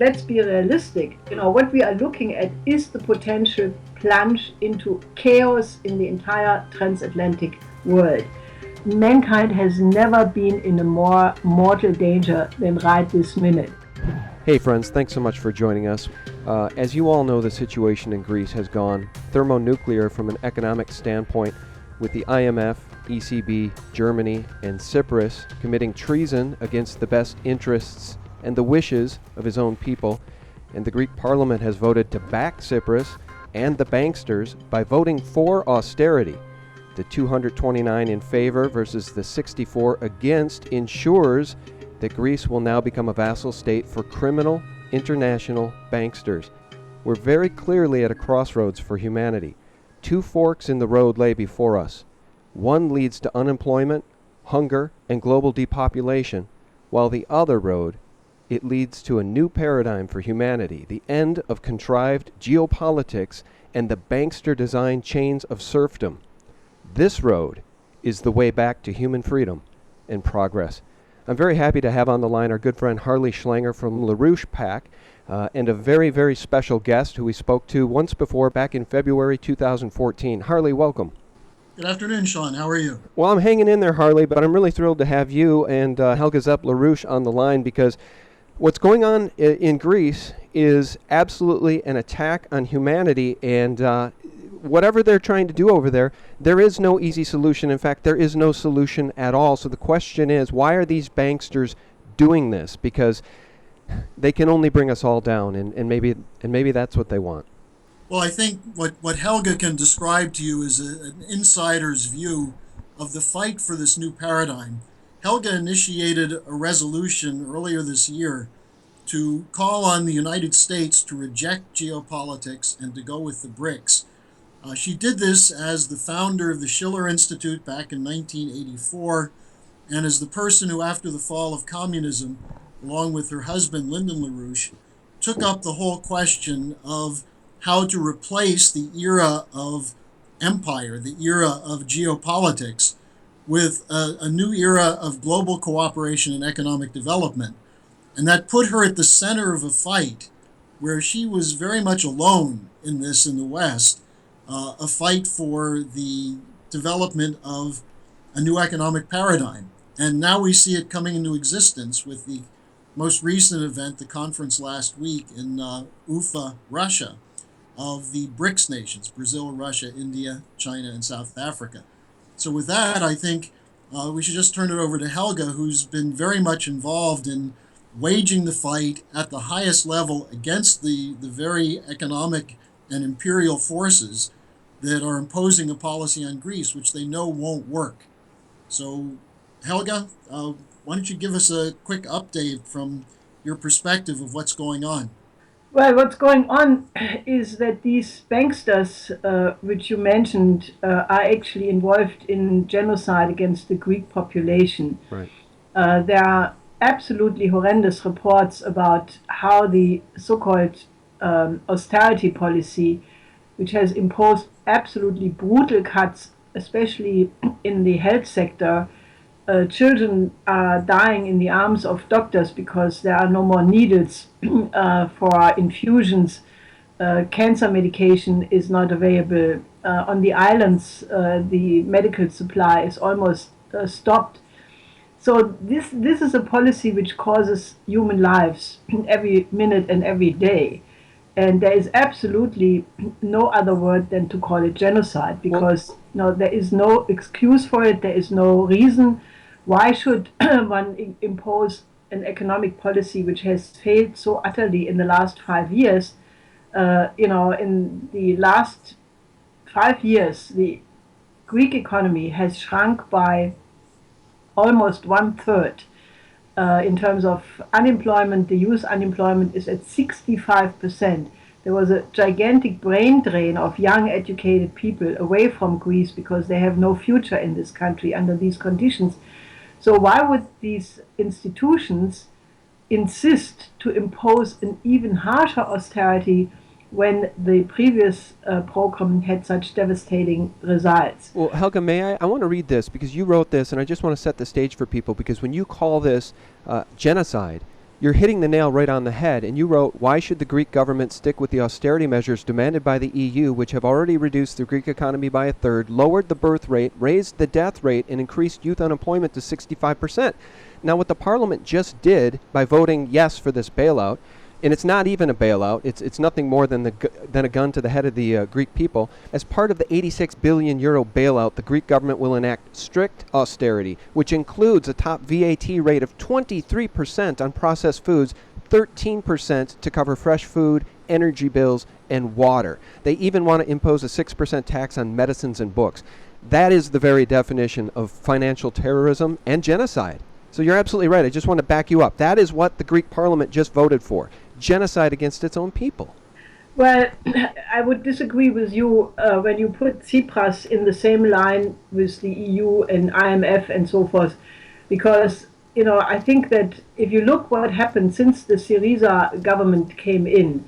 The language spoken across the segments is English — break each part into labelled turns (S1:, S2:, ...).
S1: let's be realistic. What we are looking at is the potential plunge into chaos in the entire transatlantic world. Mankind has never been in a more mortal danger than right this minute.
S2: Hey friends, thanks so much for joining us. As you all know, the situation in Greece has gone thermonuclear from an economic standpoint, with the IMF, ECB, Germany, and Cyprus committing treason against the best interests and the wishes of his own people. And the Greek parliament has voted to back Cyprus and the banksters by voting for austerity. The 229 in favor versus the 64 against ensures that Greece will now become a vassal state for criminal international banksters. We're very clearly at a crossroads for humanity. Two forks in the road lay before us. One leads to unemployment, hunger, and global depopulation, while the other road, it leads to a new paradigm for humanity, the end of contrived geopolitics and the bankster-designed chains of serfdom. This road is the way back to human freedom and progress. I'm very happy to have on the line our good friend Harley Schlanger from LaRouche PAC, and a very, very special guest who we spoke to once before back in February 2014. Harley, welcome.
S3: Good afternoon, Sean. How are you?
S2: Well, I'm hanging in there, Harley, but I'm really thrilled to have you and Helga Zepp-Larouche on the line, because what's going on in Greece is absolutely an attack on humanity, and whatever they're trying to do over there, there is no easy solution. In fact, there is no solution at all. So the question is, why are these banksters doing this? Because they can only bring us all down, and maybe that's what they want.
S3: Well, I think what Helga can describe to you is an insider's view of the fight for this new paradigm. Helga initiated a resolution earlier this year to call on the United States to reject geopolitics and to go with the BRICS. She did this as the founder of the Schiller Institute back in 1984, and as the person who, after the fall of communism, along with her husband, Lyndon LaRouche, took up the whole question of how to replace the era of empire, the era of geopolitics, with a new era of global cooperation and economic development. And that put her at the center of a fight where she was very much alone in this in the West, a fight for the development of a new economic paradigm. And now we see it coming into existence with the most recent event, the conference last week in Ufa, Russia, of the BRICS nations, Brazil, Russia, India, China, and South Africa. So with that, I think we should just turn it over to Helga, who's been very much involved in waging the fight at the highest level against the very economic and imperial forces that are imposing a policy on Greece, which they know won't work. So, Helga, why don't you give us a quick update from your perspective of what's going on?
S1: Well, what's going on is that these banksters, which you mentioned, are actually involved in genocide against the Greek population.
S2: Right.
S1: There are absolutely horrendous reports about how the so-called austerity policy, which has imposed absolutely brutal cuts, especially in the health sector. Children are dying in the arms of doctors because there are no more needles for infusions. Cancer medication is not available. On the islands, the medical supply is almost stopped. So this is a policy which causes human lives every minute and every day. And there is absolutely no other word than to call it genocide, because there is no excuse for it. There is no reason. Why should one impose an economic policy which has failed so utterly in the last 5 years? In the last 5 years, the Greek economy has shrunk by almost 1/3. In terms of unemployment, the youth unemployment is at 65%. There was a gigantic brain drain of young educated people away from Greece because they have no future in this country under these conditions. So why would these institutions insist to impose an even harsher austerity when the previous program had such devastating results?
S2: Well, Helga, may I want to read this because you wrote this, and I just want to set the stage for people, because when you call this genocide, you're hitting the nail right on the head. And you wrote, why should the Greek government stick with the austerity measures demanded by the EU, which have already reduced the Greek economy by a third, lowered the birth rate, raised the death rate, and increased youth unemployment to 65%? Now, what the parliament just did by voting yes for this bailout, and it's not even a bailout, it's nothing more than a gun to the head of the Greek people. As part of the 86 billion euro bailout, the Greek government will enact strict austerity, which includes a top VAT rate of 23% on processed foods, 13% to cover fresh food, energy bills, and water. They even want to impose a 6% tax on medicines and books. That is the very definition of financial terrorism and genocide. So you're absolutely right. I just want to back you up. That is what the Greek parliament just voted for. Genocide against its own people.
S1: Well, I would disagree with you when you put Tsipras in the same line with the EU and IMF and so forth, because I think that if you look what happened since the Syriza government came in,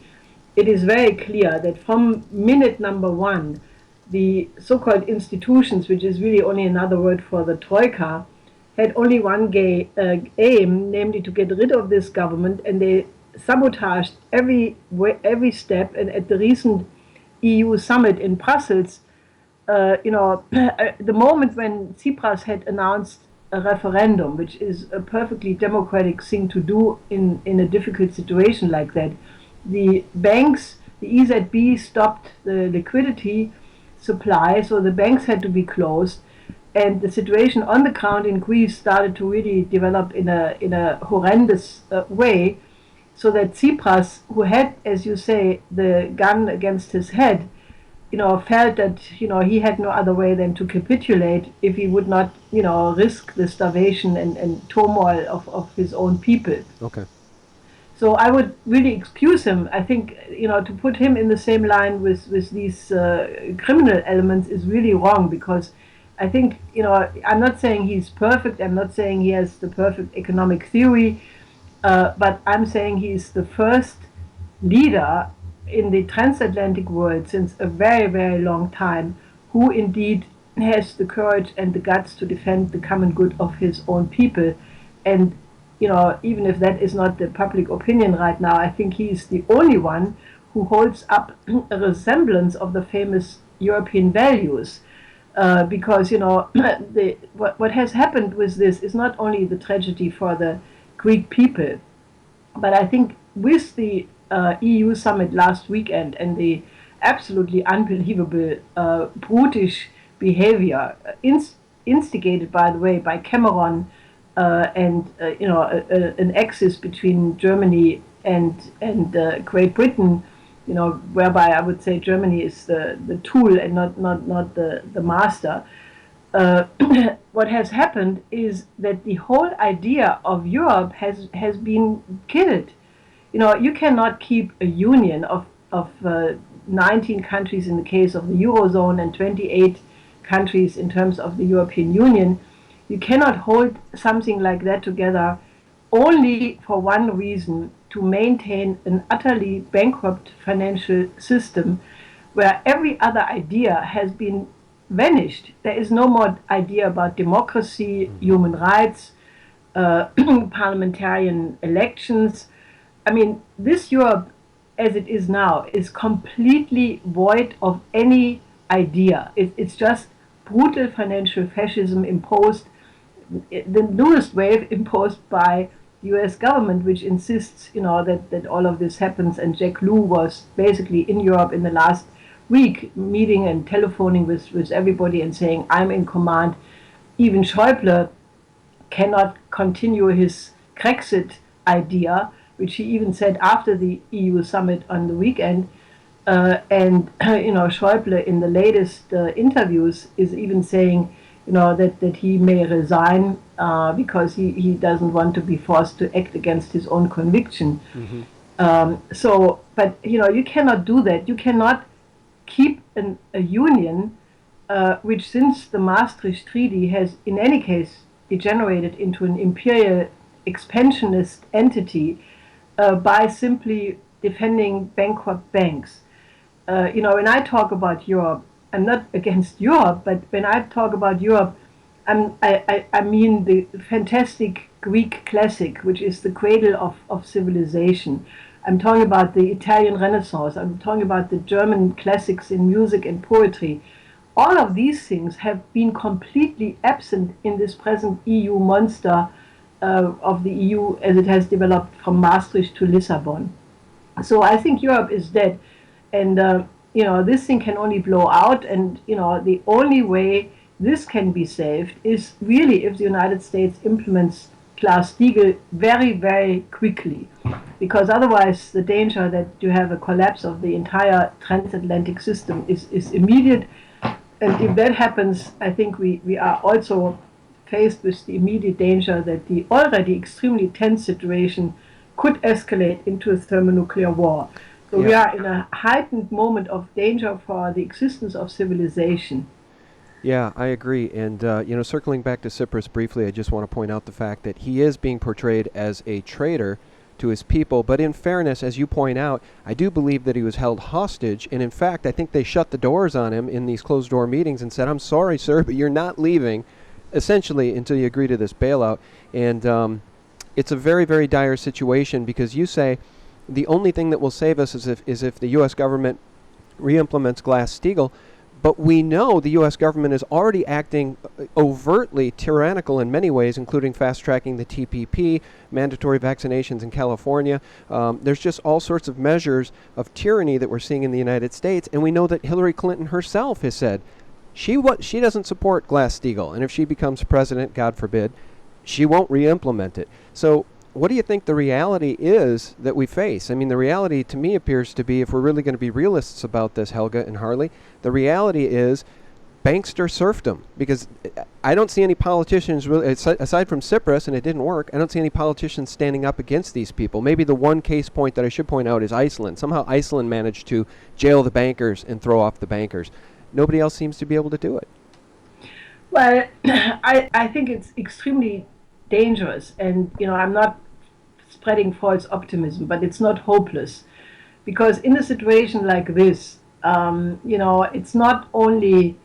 S1: it is very clear that from minute number one, the so-called institutions, which is really only another word for the Troika, had only one aim, namely to get rid of this government, and they sabotaged every step. And at the recent EU summit in Brussels, the moment when Tsipras had announced a referendum, which is a perfectly democratic thing to do in a difficult situation like that, the banks, the EZB stopped the liquidity supply, so the banks had to be closed, and the situation on the ground in Greece started to really develop in a horrendous way. So that Tsipras, who had, as you say, the gun against his head, felt that, he had no other way than to capitulate if he would not, risk the starvation and turmoil of his own people.
S2: Okay.
S1: So I would really excuse him. I think, to put him in the same line with these criminal elements is really wrong, because I think, I'm not saying he's perfect. I'm not saying he has the perfect economic theory. But I'm saying he's the first leader in the transatlantic world since a very, very long time who indeed has the courage and the guts to defend the common good of his own people. And, even if that is not the public opinion right now, I think he's the only one who holds up a resemblance of the famous European values. Because, what has happened with this is not only the tragedy for the Greek people, but I think with the EU summit last weekend and the absolutely unbelievable brutish behavior instigated, by the way, by Cameron and an axis between Germany and Great Britain, whereby I would say Germany is the tool and not the master. What has happened is that the whole idea of Europe has been killed. You cannot keep a union of 19 countries in the case of the Eurozone and 28 countries in terms of the European Union. You cannot hold something like that together only for one reason: to maintain an utterly bankrupt financial system where every other idea has been vanished. There is no more idea about democracy, human rights, parliamentarian elections. I mean, this Europe, as it is now, is completely void of any idea. It's just brutal financial fascism imposed, the newest wave imposed by the US government, which insists, that all of this happens. And Jack Lew was basically in Europe in the last week, meeting and telephoning with everybody and saying, I'm in command. Even Schäuble cannot continue his Grexit idea, which he even said after the EU summit on the weekend. Schäuble in the latest interviews is even saying, that he may resign because he doesn't want to be forced to act against his own conviction. But you cannot do that. You cannot keep a union which, since the Maastricht Treaty, has in any case degenerated into an imperial expansionist entity by simply defending bankrupt banks. When I talk about Europe, I'm not against Europe, but when I talk about Europe, I mean the fantastic Greek classic, which is the cradle of civilization. I'm talking about the Italian Renaissance. I'm talking about the German classics in music and poetry. All of these things have been completely absent in this present EU monster of the EU as it has developed from Maastricht to Lisbon. So I think Europe is dead, and this thing can only blow out. And the only way this can be saved is really if the United States implements Glass-Steagall very, very quickly, because otherwise the danger that you have a collapse of the entire transatlantic system is immediate. And if that happens, I think we are also faced with the immediate danger that the already extremely tense situation could escalate into a thermonuclear war. So we are in a heightened moment of danger for the existence of civilization.
S2: Yeah, I agree. And, circling back to Tsipras briefly, I just want to point out the fact that he is being portrayed as a traitor to his people. But in fairness, as you point out, I do believe that he was held hostage. And in fact, I think they shut the doors on him in these closed-door meetings and said, "I'm sorry, sir, but you're not leaving," essentially, until you agree to this bailout. And it's a very, very dire situation, because you say the only thing that will save us is if the U.S. government re-implements Glass-Steagall. But we know the U.S. government is already acting overtly tyrannical in many ways, including fast-tracking the TPP, mandatory vaccinations in California. There's just all sorts of measures of tyranny that we're seeing in the United States. And we know that Hillary Clinton herself has said she doesn't support Glass-Steagall. And if she becomes president, God forbid, she won't re-implement it. So what do you think the reality is that we face? I mean, the reality to me appears to be, if we're really going to be realists about this, Helga and Harley, the reality is bankster serfdom. Because I don't see any politicians, really, aside from Tsipras, and it didn't work, I don't see any politicians standing up against these people. Maybe the one case point that I should point out is Iceland. Somehow Iceland managed to jail the bankers and throw off the bankers. Nobody else seems to be able to do it.
S1: Well, I think it's extremely dangerous, and I'm not spreading false optimism, but it's not hopeless, because in a situation like this, it's not only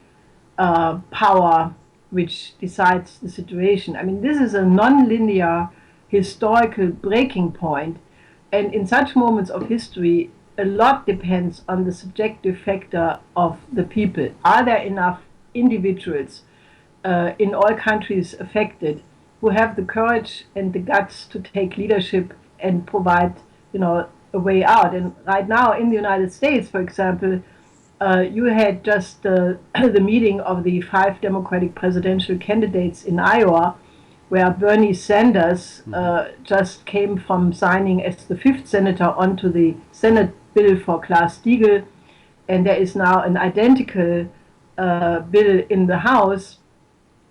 S1: power which decides the situation. I mean, this is a non-linear historical breaking point, and in such moments of history, a lot depends on the subjective factor of the people. Are there enough individuals in all countries affected who have the courage and the guts to take leadership and provide, a way out? And right now in the United States, for example, you had just the meeting of the 5 Democratic presidential candidates in Iowa, where Bernie Sanders just came from signing as the 5th senator onto the Senate bill for Glass-Steagall, and there is now an identical bill in the House,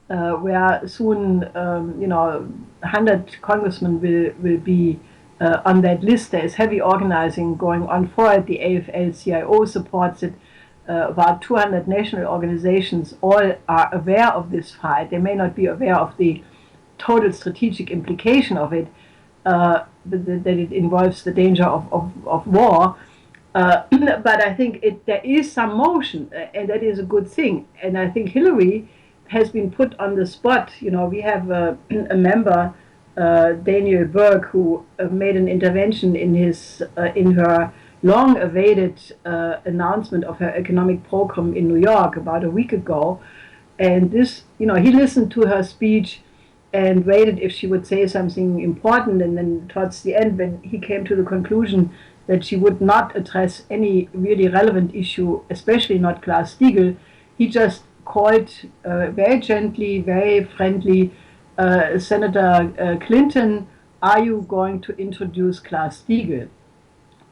S1: where soon 100 congressmen will be on that list. There is heavy organizing going on for it. The AFL-CIO supports it. About 200 national organizations all are aware of this fight. They may not be aware of the total strategic implication of it, that it involves the danger of war. But I think there is some motion, and that is a good thing. And I think Hillary has been put on the spot. We have a member, Daniel Berg, who made an intervention in her long-awaited announcement of her economic program in New York about a week ago. And this, he listened to her speech and waited if she would say something important. And then towards the end, when he came to the conclusion that she would not address any really relevant issue, especially not Glass-Steagall, he just called very gently, very friendly, Senator Clinton, are you going to introduce Glass-Steagall?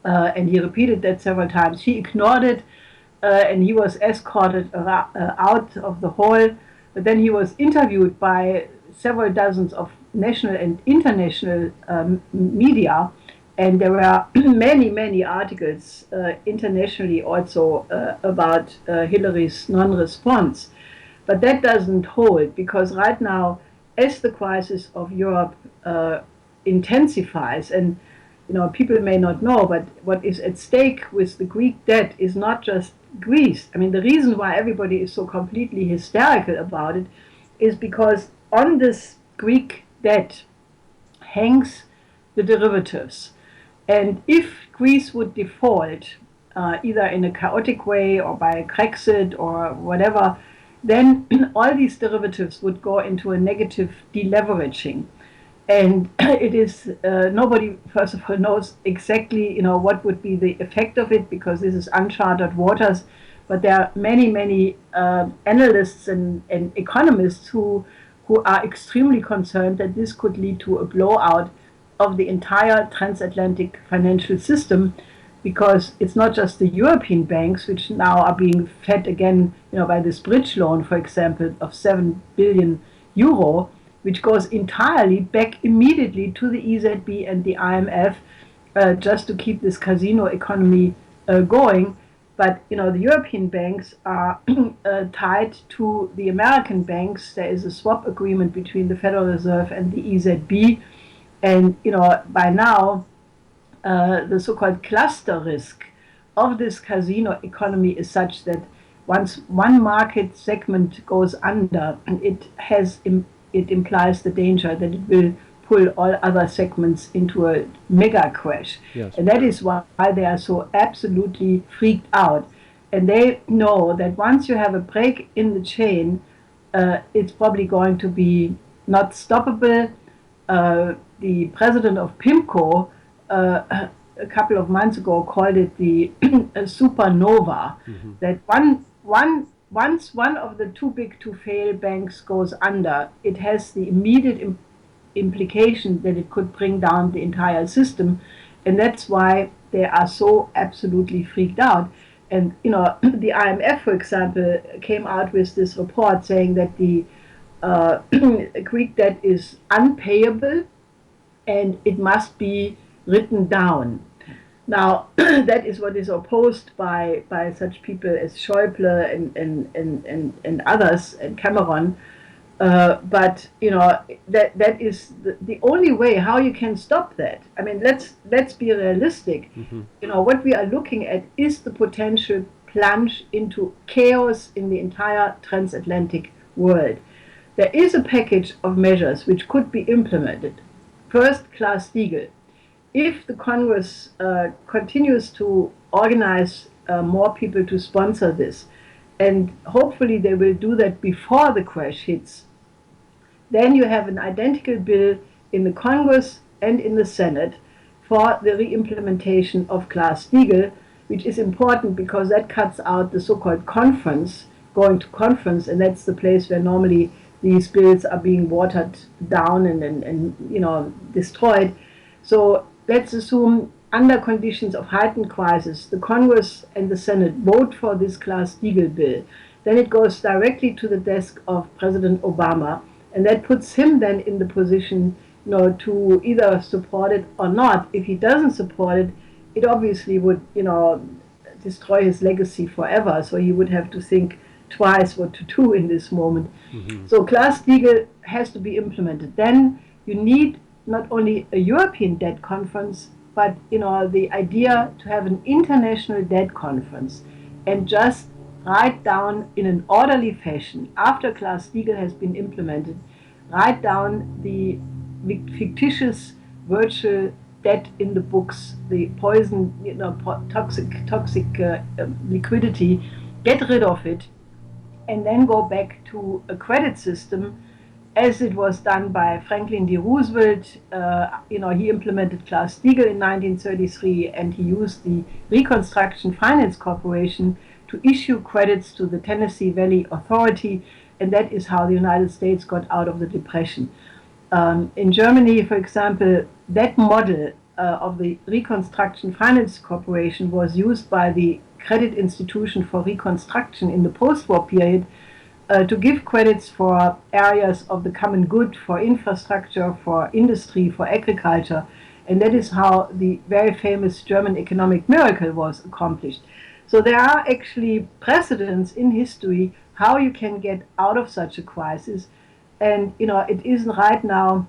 S1: And he repeated that several times. She ignored it, and he was escorted out of the hall. But then he was interviewed by several dozens of national and international media, and there were many, many articles internationally also about Hillary's non-response. But that doesn't hold, because right now, as the crisis of Europe intensifies, and people may not know, but what is at stake with the Greek debt is not just Greece. I mean, the reason why everybody is so completely hysterical about it is because on this Greek debt, hangs the derivatives. And if Greece would default, either in a chaotic way or by Grexit or whatever, then all these derivatives would go into a negative deleveraging. And it is nobody, first of all, knows exactly what would be the effect of it, because this is uncharted waters. But there are many analysts and economists who are extremely concerned that this could lead to a blowout of the entire transatlantic financial system, because it's not just the European banks which now are being fed again, by this bridge loan, for example, of 7 billion euro, which goes entirely back immediately to the EZB and the IMF, just to keep this casino economy going. But the European banks are tied to the American banks. There is a swap agreement between the Federal Reserve and the EZB, and by now the so-called cluster risk of this casino economy is such that once one market segment goes under, it implies the danger that it will pull all other segments into a mega crash.
S2: Yes.
S1: And that is why they are so absolutely freaked out. And they know that once you have a break in the chain, it's probably going to be not stoppable. The president of PIMCO a couple of months ago called it the supernova. Mm-hmm. That once one of the too big to fail banks goes under, it has the immediate implication that it could bring down the entire system, and that's why they are so absolutely freaked out. And the IMF, for example, came out with this report saying that the Greek debt is unpayable and it must be written down. Now, that is what is opposed by such people as Schäuble and others, and Cameron. But that is the only way how you can stop that. I mean, let's be realistic. Mm-hmm. What we are looking at is the potential plunge into chaos in the entire transatlantic world. There is a package of measures which could be implemented. First, Glass-Steagall. If the Congress continues to organize more people to sponsor this, and hopefully they will do that before the crash hits, then you have an identical bill in the Congress and in the Senate for the re-implementation of Glass-Steagall, which is important because that cuts out the so-called conference, going to conference, and that's the place where normally these bills are being watered down and destroyed. So let's assume under conditions of heightened crisis, the Congress and the Senate vote for this Glass-Steagall bill. Then it goes directly to the desk of President Obama, and that puts him then in the position to either support it or not. If he doesn't support it, it obviously would destroy his legacy forever, so he would have to think twice what to do in this moment. Mm-hmm. So Glass-Steagall has to be implemented. Then you need not only a European debt conference, but the idea to have an international debt conference and just write down in an orderly fashion, after Glass-Steagall has been implemented, write down the fictitious virtual debt in the books, the poison, toxic liquidity, get rid of it, and then go back to a credit system as it was done by Franklin D. Roosevelt. He implemented Glass-Steagall in 1933, and he used the Reconstruction Finance Corporation to issue credits to the Tennessee Valley Authority, and that is how the United States got out of the Depression. In Germany, for example, that model of the Reconstruction Finance Corporation was used by the Credit Institution for Reconstruction in the post-war period to give credits for areas of the common good, for infrastructure, for industry, for agriculture, and that is how the very famous German economic miracle was accomplished. So there are actually precedents in history how you can get out of such a crisis, and it isn't right now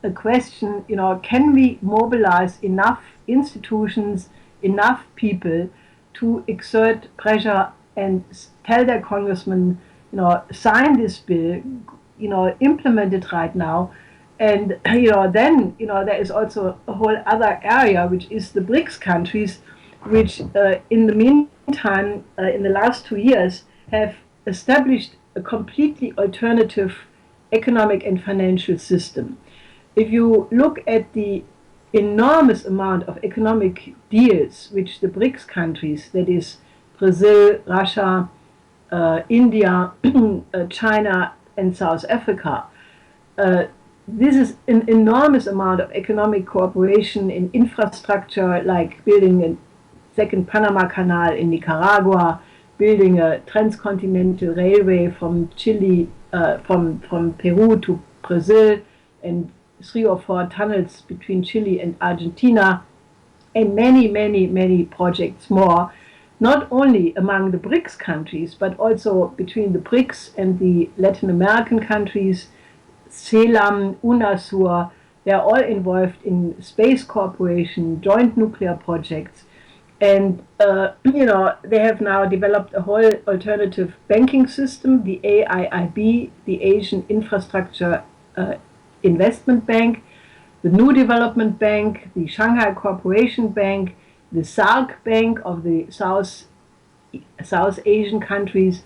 S1: a question, can we mobilize enough institutions, enough people to exert pressure and tell their congressmen, sign this bill, implement it right now, And then there is also a whole other area, which is the BRICS countries, which in the meantime, in the last 2 years, have established a completely alternative economic and financial system. If you look at the enormous amount of economic deals which the BRICS countries, that is Brazil, Russia, India, China, and South Africa, this is an enormous amount of economic cooperation in infrastructure, like building a second Panama Canal in Nicaragua, building a transcontinental railway from Chile, from Peru to Brazil, and 3 or 4 tunnels between Chile and Argentina, and many, many, many projects more, not only among the BRICS countries, but also between the BRICS and the Latin American countries, CELAM, UNASUR. They are all involved in space cooperation, joint nuclear projects, and they have now developed a whole alternative banking system, the AIIB, the Asian Infrastructure Investment Bank, the New Development Bank, the Shanghai Cooperation Bank, the SARC Bank of the South Asian countries,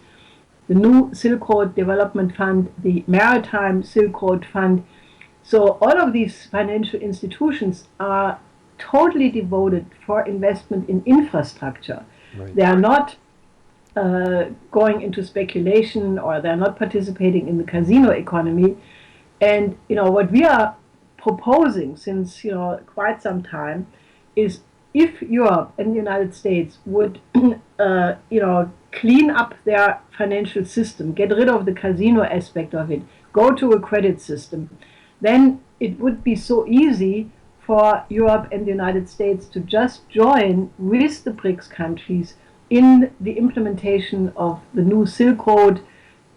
S1: the new Silk Road Development Fund, the Maritime Silk Road Fund. So all of these financial institutions are totally devoted for investment in infrastructure. Right. They are not going into speculation, or they are not participating in the casino economy. And what we are proposing since quite some time is, if Europe and the United States would clean up their financial system, get rid of the casino aspect of it, go to a credit system, then it would be so easy for Europe and the United States to just join with the BRICS countries in the implementation of the new Silk Road,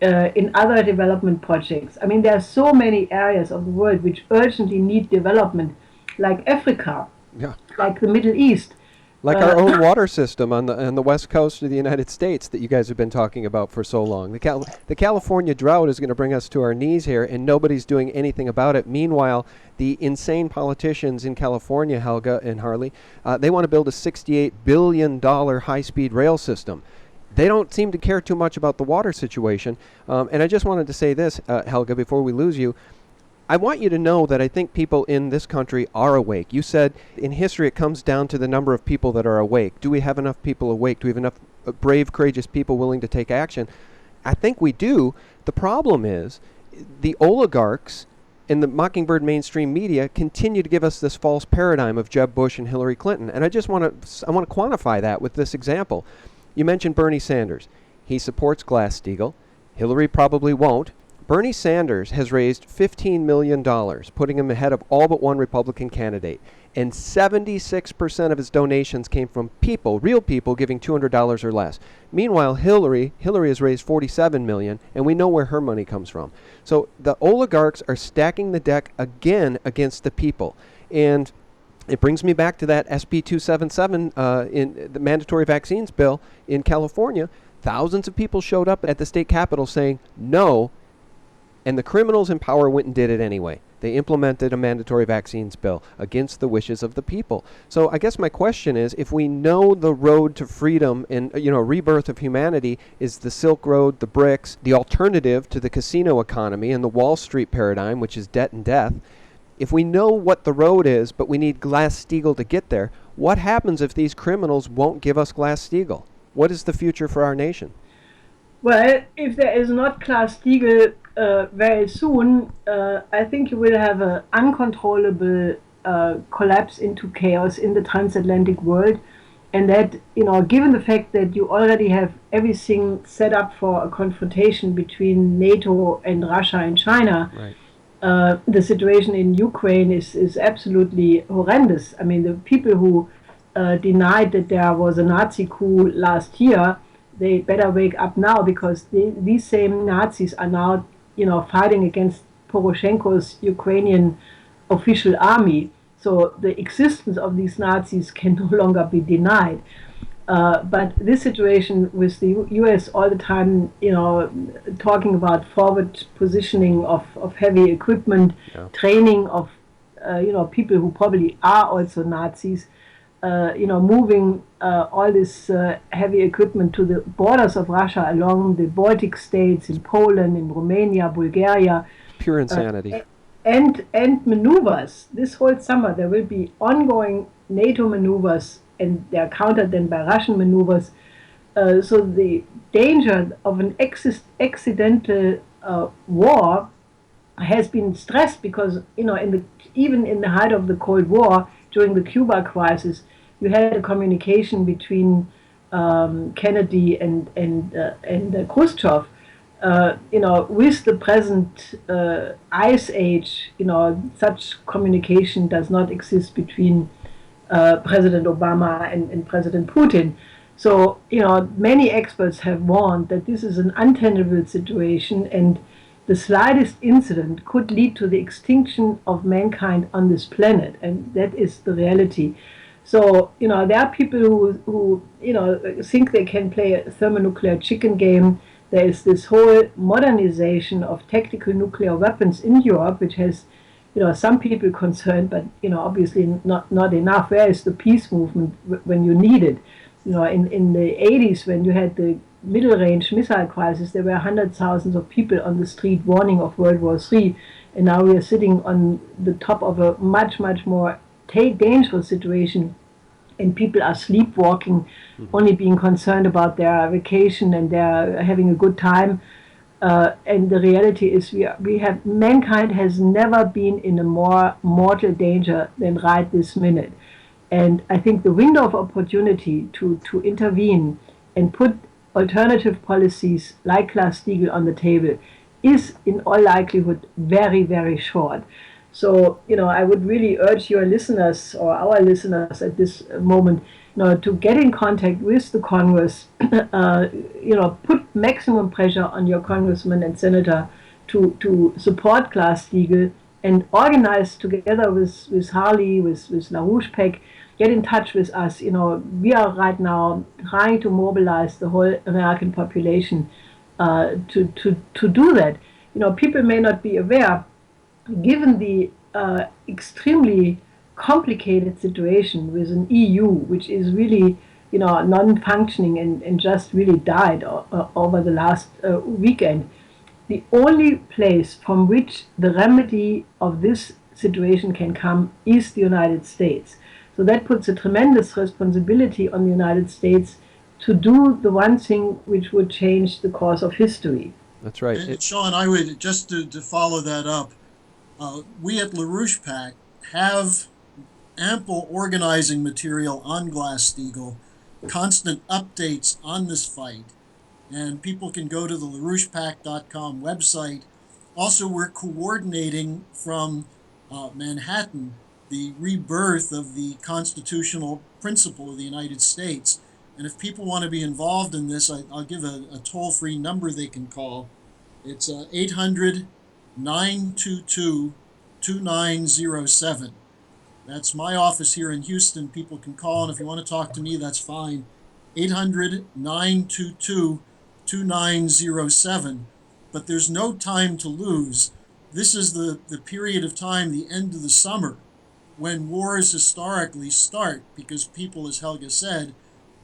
S1: in other development projects. I mean, there are so many areas of the world which urgently need development, like Africa, like the Middle East.
S2: Like our own water system on the west coast of the United States that you guys have been talking about for so long. The California drought is going to bring us to our knees here, and nobody's doing anything about it. Meanwhile, the insane politicians in California, Helga and Harley, they want to build a $68 billion high-speed rail system. They don't seem to care too much about the water situation. And I just wanted to say this, Helga, before we lose you. I want you to know that I think people in this country are awake. You said in history it comes down to the number of people that are awake. Do we have enough people awake? Do we have enough brave, courageous people willing to take action? I think we do. The problem is the oligarchs and the Mockingbird mainstream media continue to give us this false paradigm of Jeb Bush and Hillary Clinton. And I want to quantify that with this example. You mentioned Bernie Sanders. He supports Glass-Steagall. Hillary probably won't. Bernie Sanders has raised $15 million, putting him ahead of all but one Republican candidate. And 76% of his donations came from people, real people, giving $200 or less. Meanwhile, Hillary has raised $47 million, and we know where her money comes from. So the oligarchs are stacking the deck again against the people. And it brings me back to that SB 277 in the mandatory vaccines bill in California. Thousands of people showed up at the state capitol saying no, and the criminals in power went and did it anyway. They implemented a mandatory vaccines bill against the wishes of the people. So I guess my question is, if we know the road to freedom and rebirth of humanity is the Silk Road, the BRICS, the alternative to the casino economy and the Wall Street paradigm, which is debt and death, if we know what the road is, but we need Glass-Steagall to get there, what happens if these criminals won't give us Glass-Steagall? What is the future for our nation?
S1: Well, if there is not Glass-Steagall very soon, I think you will have an uncontrollable collapse into chaos in the transatlantic world. And that, given the fact that you already have everything set up for a confrontation between NATO and Russia and China, right. The situation in Ukraine is absolutely horrendous. I mean, the people who denied that there was a Nazi coup last year, they better wake up now, because these same Nazis are now, fighting against Poroshenko's Ukrainian official army. So the existence of these Nazis can no longer be denied. But this situation with the U.S. all the time, talking about forward positioning of heavy equipment, training of, people who probably are also Nazis, moving all this heavy equipment to the borders of Russia along the Baltic states, in Poland, in Romania, Bulgaria.
S2: Pure insanity.
S1: And maneuvers. This whole summer there will be ongoing NATO maneuvers, and they are countered then by Russian maneuvers. So the danger of an accidental war has been stressed because, even in the height of the Cold War, during the Cuba crisis, you had a communication between Kennedy and Khrushchev. With the present ice age, such communication does not exist between President Obama and President Putin. So, many experts have warned that this is an untenable situation, and the slightest incident could lead to the extinction of mankind on this planet, and that is the reality. So, there are people who think they can play a thermonuclear chicken game. There is this whole modernization of tactical nuclear weapons in Europe, which has, some people concerned, but, obviously not enough. Where is the peace movement when you need it? In the 80s, when you had the middle-range missile crisis, there were hundreds of thousands of people on the street warning of World War III, and now we are sitting on the top of a much, much more dangerous situation, and people are sleepwalking, only being concerned about their vacation, and they're having a good time. And the reality is mankind has never been in a more mortal danger than right this minute. And I think the window of opportunity to intervene and put alternative policies like Glass-Steagall on the table is in all likelihood very, very short. So, I would really urge your listeners, or our listeners at this moment, to get in contact with the Congress, put maximum pressure on your congressman and senator to support Glass-Steagall, and organize together with Harley, with LaRouche PAC, get in touch with us. We are right now trying to mobilize the whole American population to do that. People may not be aware, given the extremely complicated situation with an EU, which is really, non-functioning and just really died over the last weekend. The only place from which the remedy of this situation can come is the United States. So that puts a tremendous responsibility on the United States to do the one thing which would change the course of history.
S2: That's right.
S3: And Sean, I would just to follow that up. We at LaRouche PAC have ample organizing material on Glass-Steagall, constant updates on this fight, and people can go to the LaRouchePAC.com website. Also, we're coordinating from Manhattan the rebirth of the constitutional principle of the United States. And if people want to be involved in this, I'll give a toll-free number they can call. It's 800-922-2907. That's my office here in Houston. People can call, and if you want to talk to me, that's fine. 800-922-2907. But there's no time to lose. This is the period of time, the end of the summer, when wars historically start, because people, as Helga said,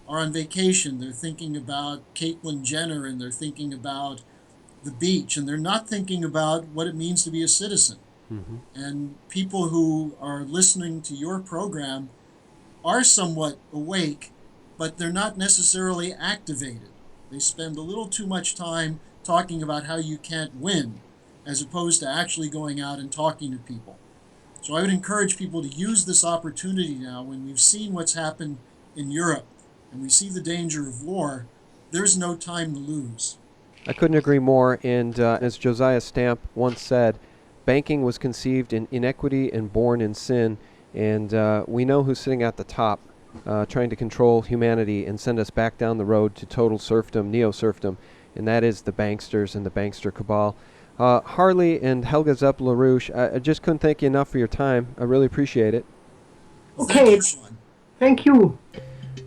S3: are on vacation. They're thinking about Caitlyn Jenner, and they're thinking about the beach, and they're not thinking about what it means to be a citizen. Mm-hmm. And people who are listening to your program are somewhat awake, but they're not necessarily activated. They spend a little too much time talking about how you can't win, as opposed to actually going out and talking to people. So I would encourage people to use this opportunity now, when we've seen what's happened in Europe and we see the danger of war. There's no time to lose.
S2: I couldn't agree more. And as Josiah Stamp once said, banking was conceived in inequity and born in sin. And we know who's sitting at the top, trying to control humanity and send us back down the road to total serfdom, neo-serfdom, and that is the banksters and the bankster cabal. Harley and Helga Zepp-Larouche, I just couldn't thank you enough for your time. I really appreciate it.
S1: Okay. Thank you.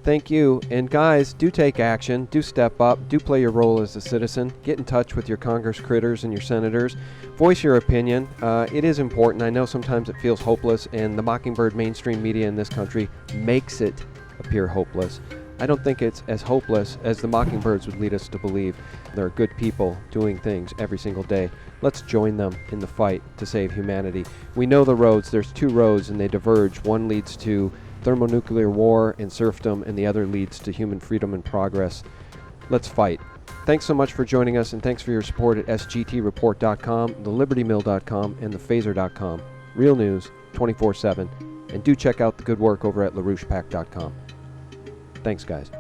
S2: Thank you. And guys, do take action, do step up, do play your role as a citizen. Get in touch with your Congress critters and your senators. Voice your opinion. It is important. I know sometimes it feels hopeless, and the Mockingbird mainstream media in this country makes it appear hopeless. I don't think it's as hopeless as the Mockingbirds would lead us to believe. There are good people doing things every single day. Let's join them in the fight to save humanity. We know the roads. There's two roads, and they diverge. One leads to thermonuclear war and serfdom, and the other leads to human freedom and progress. Let's fight. Thanks so much for joining us, and thanks for your support at sgtreport.com, thelibertymill.com, and thephaser.com. Real news, 24/7. And do check out the good work over at larouchepack.com. Thanks, guys.